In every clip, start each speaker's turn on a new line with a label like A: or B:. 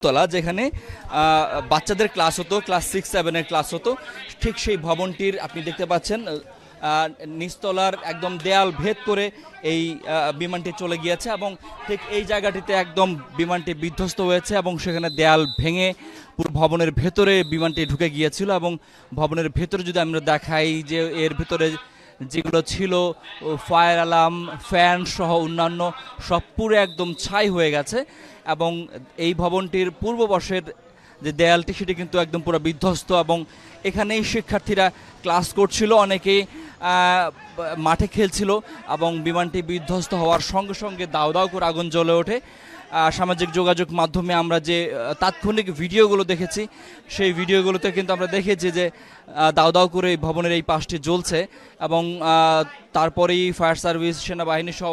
A: তলা যেখানে বাচ্চাদের ক্লাস হতো, ক্লাস 6-7 ক্লাস হতো, ঠিক সেই ভবনটির আপনি দেখতে পাচ্ছেন নিচতলার একদম দেয়াল ভেদ করে এই বিমানটি চলে গিয়েছে এবং ঠিক এই জায়গাটিতে একদম বিমানটি বিধ্বস্ত হয়েছে এবং সেখানে দেয়াল ভেঙে পুরো ভবনের ভেতরে বিমানটি ঢুকে গিয়েছিল এবং ভবনের ভেতরে যদি আমরা দেখাই যে এর ভেতরে যেগুলো ছিল ফায়ার অ্যালার্ম, ফ্যান সহ অন্যান্য সব পুরো একদম ছাই হয়ে গেছে এবং এই ভবনটির পূর্ব পাশের যে দেয়ালটি সেটি কিন্তু একদম পুরো বিধ্বস্ত এবং এখানেই শিক্ষার্থীরা ক্লাস করছিল, অনেকেই মাঠে খেলছিল এবং বিমানটি বিধ্বস্ত হওয়ার সঙ্গে সঙ্গে দাউ দাউ করে আগুন জ্বলে ওঠে। সামাজিক যোগাযোগ মাধ্যমে আমরা যে তাৎক্ষণিক ভিডিওগুলো দেখেছি সেই ভিডিওগুলোতে কিন্তু আমরা দেখেছি যে দাউ দাউ করে ভবনের এই পাশটি জ্বলছে এবং তারপরেই ফায়ার সার্ভিস, সেনাবাহিনী সহ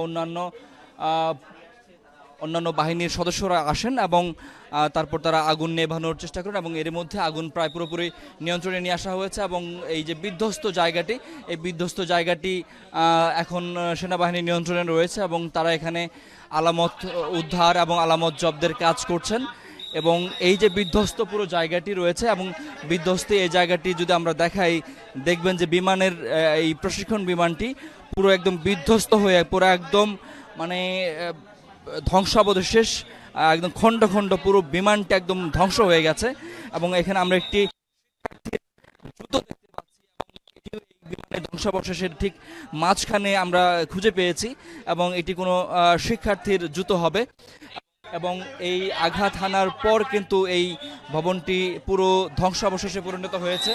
A: অন্যান্য বাহিনীর সদস্যরা আসেন এবং তারপর তারা আগুন নেভানোর চেষ্টা করেন এবং এর মধ্যে আগুন প্রায় পুরোপুরি নিয়ন্ত্রণে নিয়ে আসা হয়েছে এবং এই যে বিধ্বস্ত জায়গাটি, এই বিধ্বস্ত জায়গাটি এখন সেনাবাহিনীর নিয়ন্ত্রণে রয়েছে এবং তারা এখানে আলামত উদ্ধার এবং আলামত জব্দের কাজ করছেন এবং এই যে বিধ্বস্ত পুরো জায়গাটি রয়েছে এবং বিধ্বস্ত এই জায়গাটি যদি আমরা দেখাই দেখবেন যে বিমানের এই প্রশিক্ষণ বিমানটি পুরো একদম বিধ্বস্ত হয়ে পুরো একদম মানে ধ্বংসাবশেষ, একদম খণ্ড খণ্ড পুরো বিমানটা একদম ধ্বংস হয়ে গেছে এবং এখানে আমরা একটি জুতো দেখতে পাচ্ছি এবং এটিও এই বিমানের ধ্বংসাবশেষের ঠিক মাঝখানে আমরা খুঁজে পেয়েছি এবং এটি কোনো শিক্ষার্থীর জুতো হবে এবং এই আঘাত হানার পর কিন্তু এই ভবনটি পুরো ধ্বংসাবশেষে পরিণত হয়েছে।